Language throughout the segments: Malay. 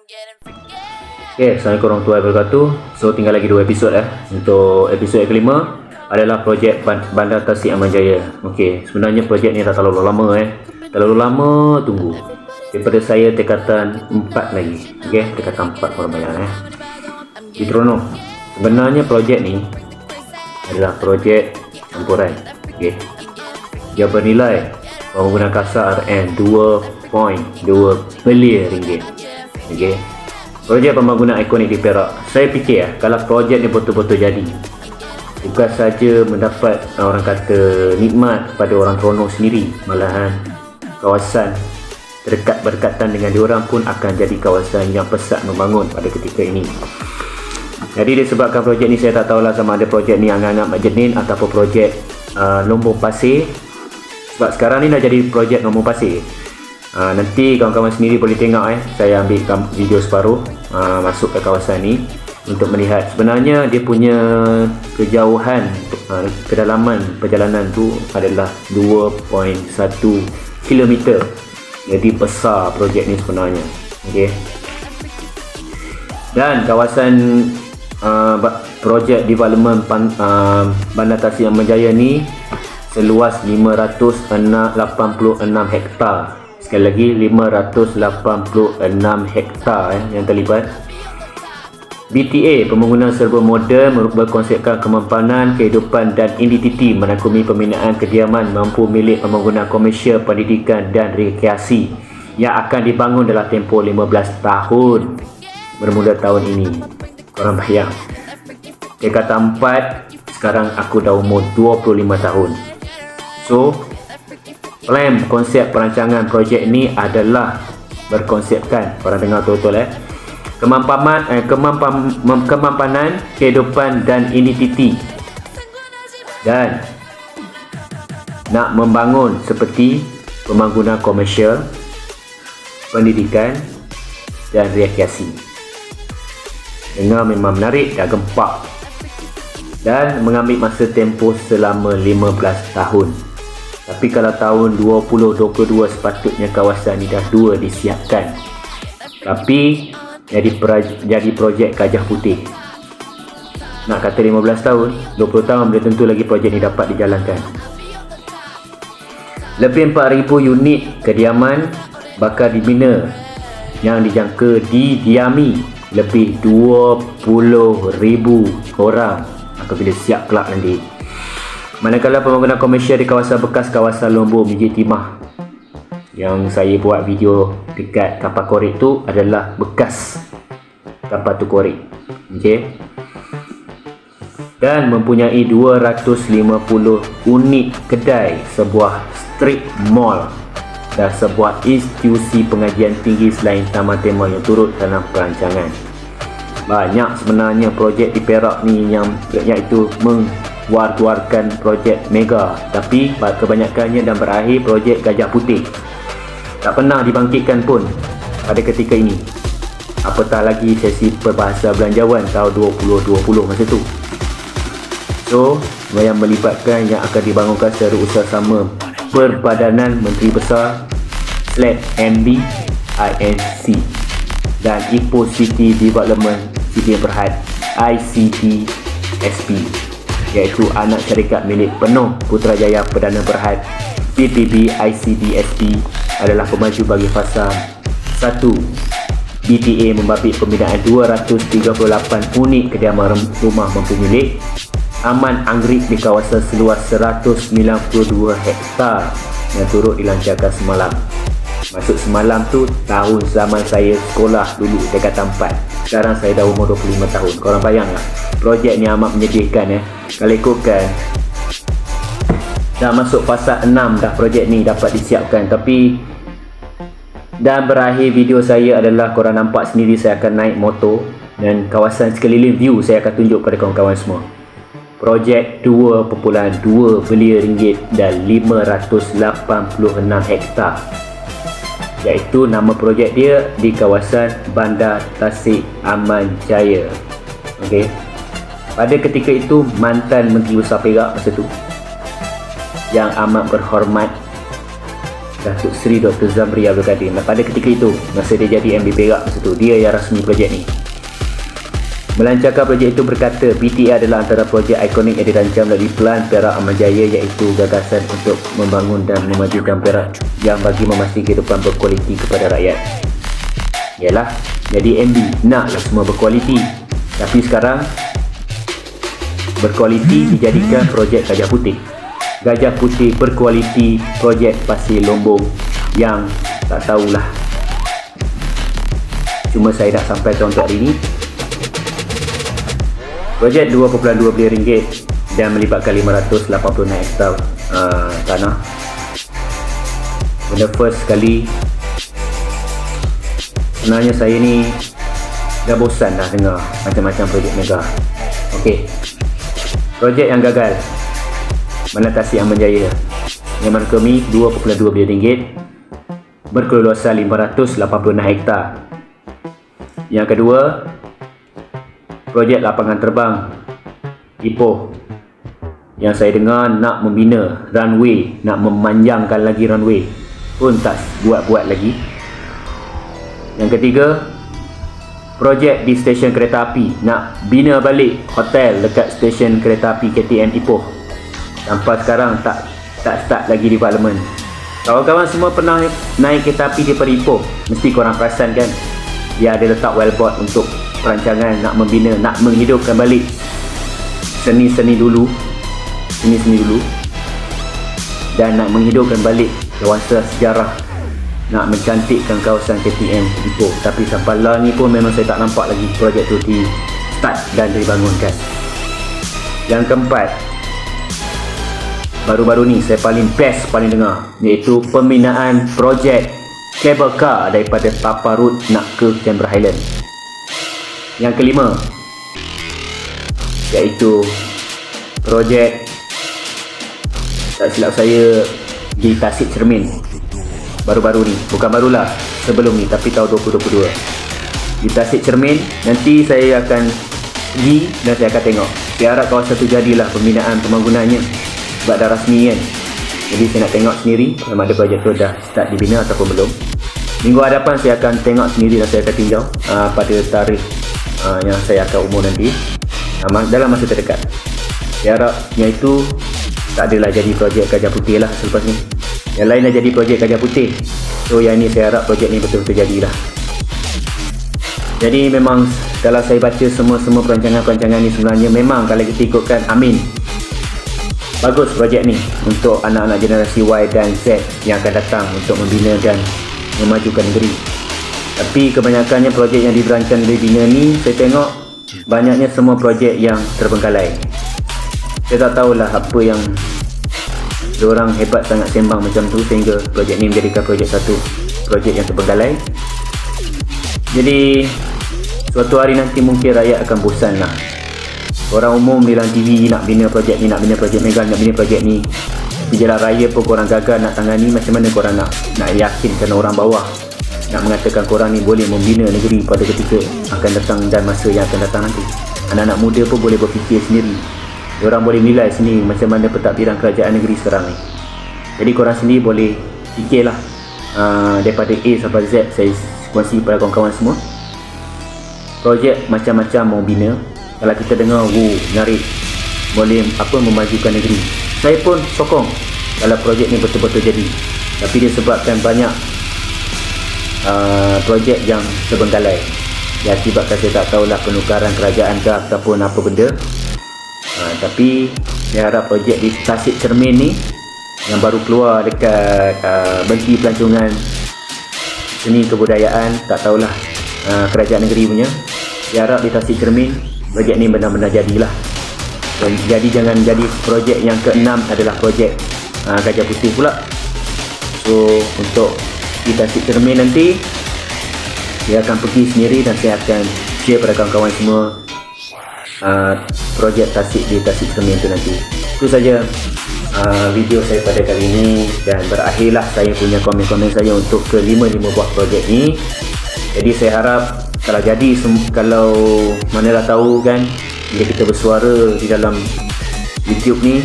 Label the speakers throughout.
Speaker 1: Okay, Assalamualaikum warahmatullahi wabarakatuh. So tinggal lagi 2 episod Untuk episod yang kelima adalah projek Bandar Tasik Aman Jaya. Okay, sebenarnya projek ni dah terlalu lama Terlalu lama tunggu. Daripada saya tingkatan 4 lagi. Okay, tingkatan 4 korang bayang Citrono. Sebenarnya projek ni adalah projek campuran. Okay, dia bernilai bangunan kasar RM2.2 bilion. Okay, projek pembangunan ikonik di Perak. Saya fikir kalau projek ni betul-betul jadi, bukan saja mendapat orang kata nikmat pada orang Terengganu sendiri, malahan kawasan terdekat berdekatan dengan diorang pun akan jadi kawasan yang pesat membangun pada ketika ini. Jadi disebabkan projek ni, saya tak tahulah sama ada projek ni angan-angan Mak Jenin ataupun projek Lombong Pasir. Sebab sekarang ni dah jadi projek Lombong Pasir. Nanti kawan-kawan sendiri boleh tengok saya ambil video separuh masuk ke kawasan ni untuk melihat sebenarnya dia punya kejauhan, kedalaman perjalanan tu adalah 2.1 km. Jadi besar projek ni sebenarnya. Okey. Dan kawasan projek development Bandar Tasik Aman Jaya ni seluas 586 hektar. Sekali lagi 586 hektar yang terlibat. BTA, pembangunan serba moden berkonsepkan kemampanan, kehidupan dan identiti, merangkumi pembinaan kediaman mampu milik pembangunan komersial, pendidikan dan rekreasi yang akan dibangun dalam tempoh 15 tahun bermula tahun ini. Korang bayang, tingkatan 4, sekarang aku dah umur 25 tahun. So plan konsep perancangan projek ni adalah berkonsepkan, korang dengar betul-betul kemampanan, kehidupan dan identiti, dan nak membangun seperti pembangunan komersial, pendidikan dan rekreasi. Dengar memang menarik, dah gempak, dan mengambil masa tempoh selama 15 tahun. Tapi kalau tahun 2022 sepatutnya kawasan ni dah 2 disiapkan. Tapi jadi projek Gajah Putih. Nak kata 15 tahun, 20 tahun belum tentu lagi projek ni dapat dijalankan. Lebih 4,000 unit kediaman bakal dibina yang dijangka didiami lebih 20,000 orang apabila siap kelak nanti. Manakala pembangunan komersial di kawasan bekas kawasan Lombong Biji Timah yang saya buat video dekat kapal korek tu adalah bekas kapal tu korek. Okey. Dan mempunyai 250 unit kedai, sebuah strip mall dan sebuah institusi pengajian tinggi selain taman tema yang turut dalam perancangan. Banyak sebenarnya projek di Perak ni yang iaitu keluarkan projek mega, tapi kebanyakannya dan berakhir projek Gajah Putih. Tak pernah dibangkitkan pun pada ketika ini. Apatah lagi sesi perbahasan belanjawan tahun 2020 masa tu. So, yang melibatkan yang akan dibangunkan secara usaha-sama Perbadanan Menteri Besar /MB INC dan Ipoh City Development City Berhad ICDSP, iaitu anak syarikat milik penuh Putrajaya Perdana Berhad PPB ICDSP adalah pemaju bagi fasa 1. BTA membabit pembinaan 238 unit kediaman rumah mampu milik aman anggrek di kawasan seluas 192 hektar yang turut dilancarkan semalam. Maksud semalam tu tahun zaman saya sekolah dulu tingkatan 4. Sekarang saya dah umur 25 tahun. Korang bayang lah, projek ni amat menyedihkan Kalau ikutkan dah masuk fasa 6 dah projek ni dapat disiapkan. Tapi dan berakhir video saya adalah korang nampak sendiri, saya akan naik motor dan kawasan sekeliling view saya akan tunjuk pada kawan-kawan semua. Projek 2.2 bilion ringgit dan 586 hektar, iaitu nama projek dia di kawasan Bandar Tasik Aman Jaya. Okey. Pada ketika itu mantan Menteri Besar Perak masa tu, yang amat berhormat Datuk Seri Dr. Zamri Abdul Kadir. Pada ketika itu, masa dia jadi MB Perak masa tu, dia yang rasmi projek ni. Melancarkan projek itu berkata, PTA adalah antara projek ikonik yang dirancang melalui Pelan Perak Aman Jaya, iaitu gagasan untuk membangun dan memajukan Perak yang bagi memastikan kehidupan berkualiti kepada rakyat. Yalah, jadi MB naklah semua berkualiti. Tapi sekarang berkualiti dijadikan projek Gajah Putih. Gajah Putih berkualiti projek Pasir Lombong yang tak tahulah. Cuma saya nak sampaikan untuk hari ini. Projek 2.2 bilion ringgit dan melibatkan 586 hektar tanah. Benda first sekali, sebenarnya saya ni dah bosan dah dengar macam-macam projek mega. Okey, projek yang gagal Bandar Tasik Aman Jaya yang merangkumi 2.2 bilion ringgit, berkeluasan 586 hektar. Yang kedua, projek lapangan terbang Ipoh yang saya dengar nak membina runway, nak memanjangkan lagi runway pun tak buat-buat lagi. Yang ketiga, projek di stesen kereta api, nak bina balik hotel dekat stesen kereta api KTM Ipoh. Sampai sekarang tak start lagi development. Kawan-kawan semua pernah naik kereta api daripada Ipoh, mesti korang perasan kan, dia ada letak wellboard untuk perancangan nak membina, nak menghidupkan balik seni-seni dulu dan nak menghidupkan balik kawasan sejarah, nak mencantikkan kawasan KTM Ipoh. Tapi sampai lah ni pun memang saya tak nampak lagi projek tu di start dan dibangunkan. Yang keempat, baru-baru ni saya paling best paling dengar, iaitu pembinaan projek kabel car daripada Papa Road nak ke Canberra Highland. Yang kelima, iaitu projek, tak silap saya, di Tasik Cermin. Baru-baru ni, bukan barulah, sebelum ni, tapi tahun 2022. Di Tasik Cermin, nanti saya akan pergi dan saya akan tengok. Saya harap kawasan tu jadilah pembinaan pembangunannya, sebab dah rasmi kan. Jadi saya nak tengok sendiri sama ada projek tu dah start dibina ataupun belum. Minggu hadapan saya akan tengok sendiri dan saya akan tinjau pada tarikh yang saya akan umur nanti dalam masa terdekat. Saya harap yang itu tak adalah jadi projek Gajah Putih lah selepas ni. Yang lain dah jadi projek Gajah Putih. So yang ni saya harap projek ni betul-betul jadilah. Jadi memang kalau saya baca semua perancangan-perancangan ni, sebenarnya memang kalau kita ikutkan, amin, bagus projek ni untuk anak-anak generasi Y dan Z yang akan datang untuk membina dan memajukan negeri. Tapi kebanyakannya projek yang dirancang dibina ni, saya tengok banyaknya semua projek yang terbengkalai. Saya tak tahulah apa yang diorang hebat sangat sembang macam tu sehingga projek ni menjadikan projek yang terbengkalai. Jadi suatu hari nanti mungkin rakyat akan bosan lah. Orang umum di dalam TV nak bina projek ni, nak bina projek mega, nak bina projek ni. Di jalan raya pun korang gagal nak tangani, macam mana korang nak yakinkan orang bawah, nak mengatakan korang ni boleh membina negeri pada ketika akan datang dan masa yang akan datang nanti. Anak-anak muda pun boleh berfikir sendiri. Diorang boleh nilai sendiri macam mana pentadbiran kerajaan negeri sekarang ni. Jadi korang sendiri boleh fikirlah daripada A sampai Z. Saya kongsi kepada kawan-kawan semua. Projek macam-macam mau bina. Kalau kita dengar, menarik, boleh memajukan negeri. Saya pun sokong kalau projek ni betul-betul jadi. Tapi disebabkan banyak projek yang terbengkalai, diakibatkan saya tak tahulah penukaran kerajaan ke ataupun apa benda. Tapi saya harap projek di Tasik Cermin ni yang baru keluar dekat Menteri Pelancongan Seni Kebudayaan, tak tahulah kerajaan negeri punya, saya harap di Tasik Cermin projek ni benar-benar jadilah. Dan jadi jangan jadi projek yang ke-6 adalah projek Gajah Putih pula. So untuk di Tasik Cermin nanti saya akan pergi sendiri dan saya akan share pada kawan-kawan semua projek Tasik di Tasik Cermin tu nanti. Itu saja video saya pada kali ini, dan berakhirlah saya punya komen-komen saya untuk ke 5 buah projek ni. Jadi saya harap kalau jadi, kalau mana dah tahu kan, bila kita bersuara di dalam YouTube ni,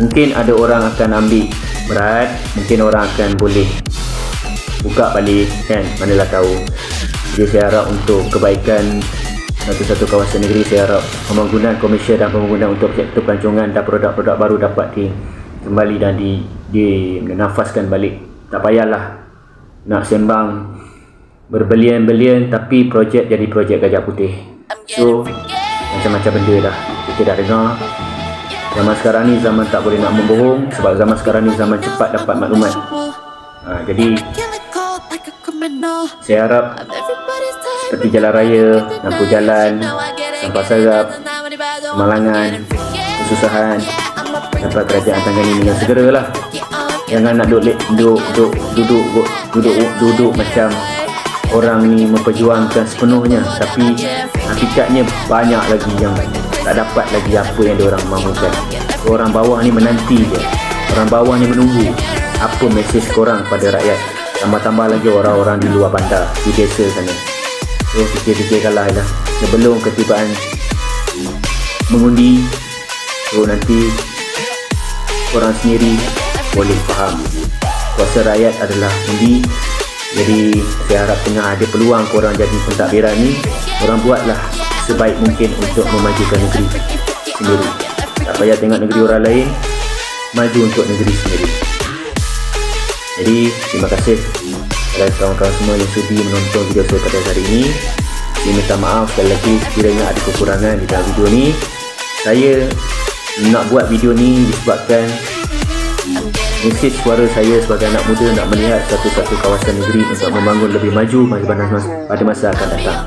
Speaker 1: mungkin ada orang akan ambil berat, mungkin orang akan boleh buka balik kan, manalah tahu. Jadi saya harap untuk kebaikan satu-satu kawasan negeri, saya harap pembangunan komersial dan pembangunan untuk sektor pelancongan dan produk-produk baru dapat kembali dan dinafaskan balik. Tak payahlah nak sembang berbelian-belian tapi projek jadi projek gajah putih. So macam-macam benda dah kita dah dengar. Zaman sekarang ni zaman tak boleh nak membohong, sebab zaman sekarang ni zaman cepat dapat maklumat. Jadi saya harap seperti jalan raya, lampu jalan, sampah serap, kemalangan, kesusahan dapat kerajaan tangani dengan segeralah. Jangan nak duduk macam orang ni memperjuangkan sepenuhnya, tapi hakikatnya banyak lagi yang tak dapat lagi apa yang diorang mahukan. Orang bawah ni menanti je, orang bawah ni menunggu apa mesej korang pada rakyat. Tambah-tambah lagi orang-orang di luar bandar, di desa sana. So fikir-fikirkanlah lah sebelum ketibaan mengundi. So nanti korang sendiri boleh faham kuasa rakyat adalah undi. Jadi saya harap tengah ada peluang korang jadi pentadbiran ni, korang buatlah sebaik mungkin untuk memajukan negeri sendiri. Tak payah tengok negeri orang lain, maju untuk negeri sendiri. Jadi terima kasih kepada kawan-kawan semua yang sudi menonton video saya pada hari ini. Saya minta maaf sekali lagi sekiranya ada kekurangan di dalam video ni. Saya nak buat video ni disebabkan mesej suara saya sebagai anak muda nak melihat satu-satu kawasan negeri untuk membangun lebih maju pada masa akan datang.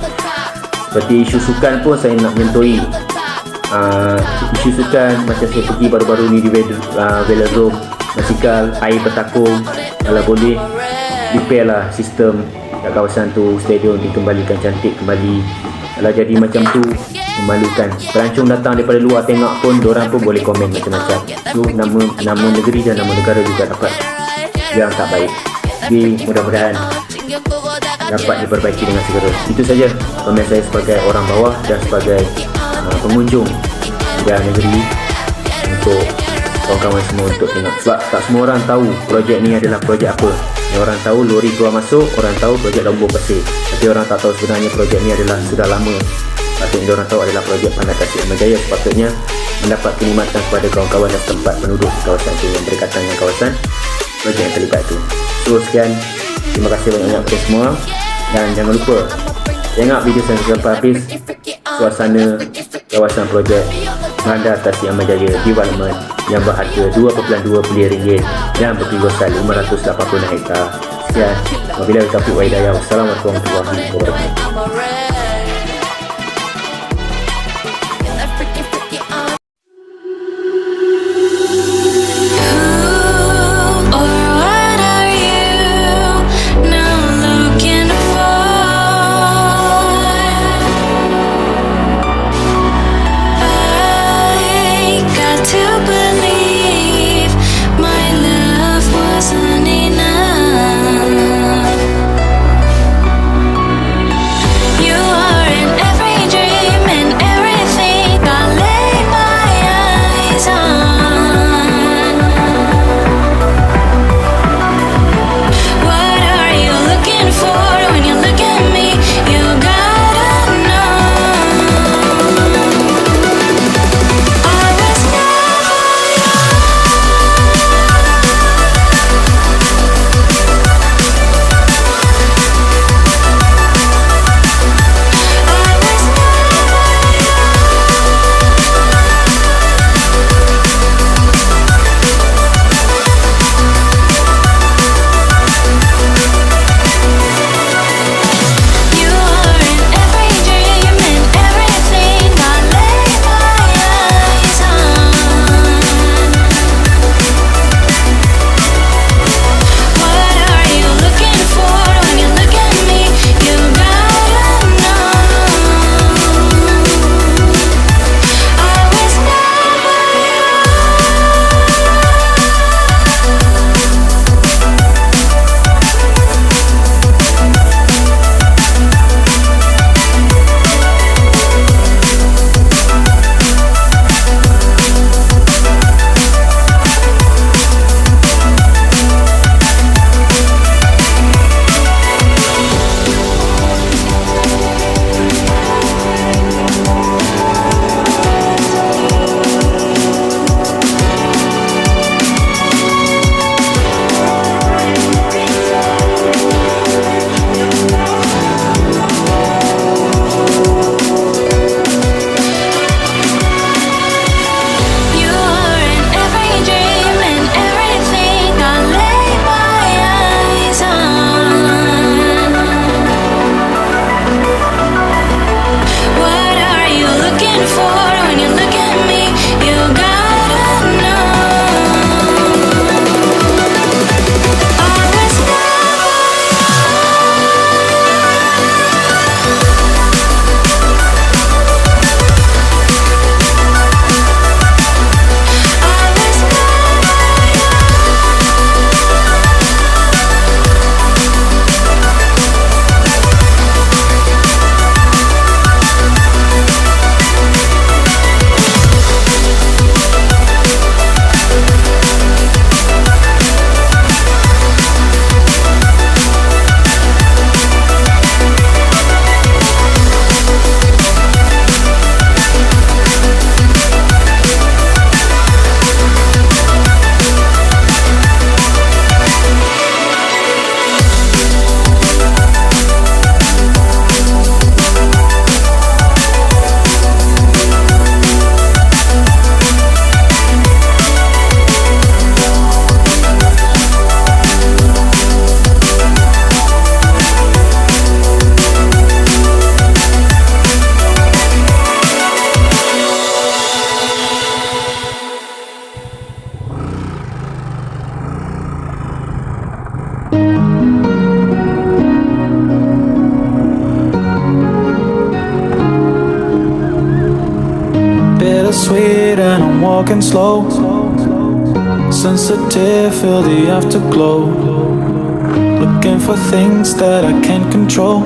Speaker 1: Seperti isu sukan pun saya nak menyentuhi. Isu sukan macam saya pergi baru-baru ni di velodrome basikal, air bertakung. Kalau boleh repair lah sistem kat kawasan tu, stadium dikembalikan cantik kembali. Kalau jadi macam tu memalukan. Pelancong datang daripada luar tengok pun, diorang pun boleh komen macam-macam. So nama negeri dan nama negara juga dapat yang tak baik. Jadi mudah-mudahan dapat diperbaiki dengan segera. Itu saja komen saya sebagai orang bawah dan sebagai pengunjung dan negeri untuk kawan-kawan semua untuk tengok. Sebab tak semua orang tahu projek ni adalah projek apa. Yang orang tahu lori keluar masuk, orang tahu projek Lombok Pasir, tapi orang tak tahu sebenarnya projek ni adalah sudah lama. Patutnya orang tahu adalah projek Bandar Tasik Aman Jaya. Sepatutnya mendapat kenikmatan kepada kawan-kawan dan tempat penduduk di kawasan itu yang berdekatan dengan kawasan projek yang terlibat itu. So sekian, terima kasih banyak-banyak kepada semua, dan jangan lupa tengok video saya sampai habis. Suasana kawasan projek Bandar Tasik Aman Jaya Development yang berharga RM2.2 bilion dan berkeluasan 580 hektar. Sekian, wabillahi taufiq wal hidayah. Wassalamualaikum warahmatullahi wabarakatuh.
Speaker 2: You bittersweet and I'm walking slow. Sensitive, feel the afterglow. Looking for things that I can't control.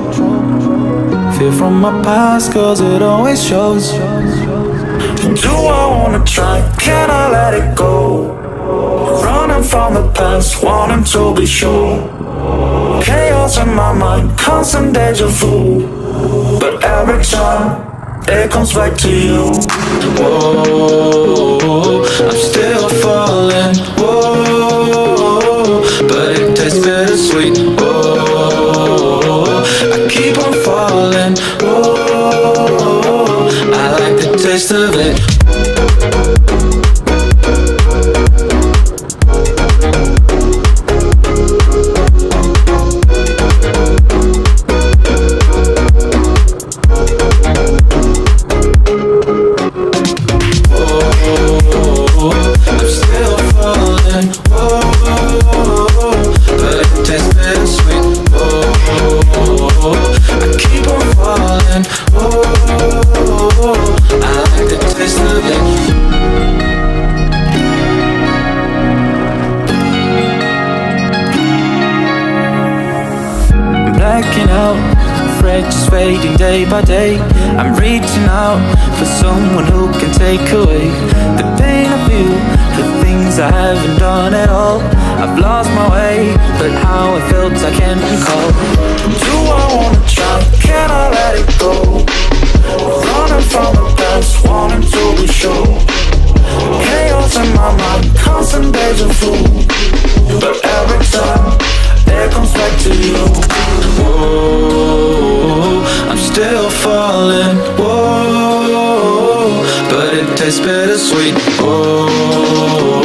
Speaker 2: Fear from my past, cause it always shows. Do I wanna try? Can I let it go? Running from the past, wanting to be sure. Chaos in my mind, constant deja vu. But every time it comes back to you. Whoa, I'm still falling. Whoa, but it tastes bittersweet. Whoa, I keep on falling. Whoa, I like the taste of it. Blacking out, afraid just fading day by day. I'm reaching out for someone who can take away the pain I feel, the things I haven't done at all. I've lost my way, but how I felt I can't recall. Do I wanna try? Can I let it go? Running from the past, wanting to be sure. Chaos in my mind, constant deja vu. But every time it comes back to you. Whoa, I'm still falling. Whoa, but it tastes bittersweet. Whoa.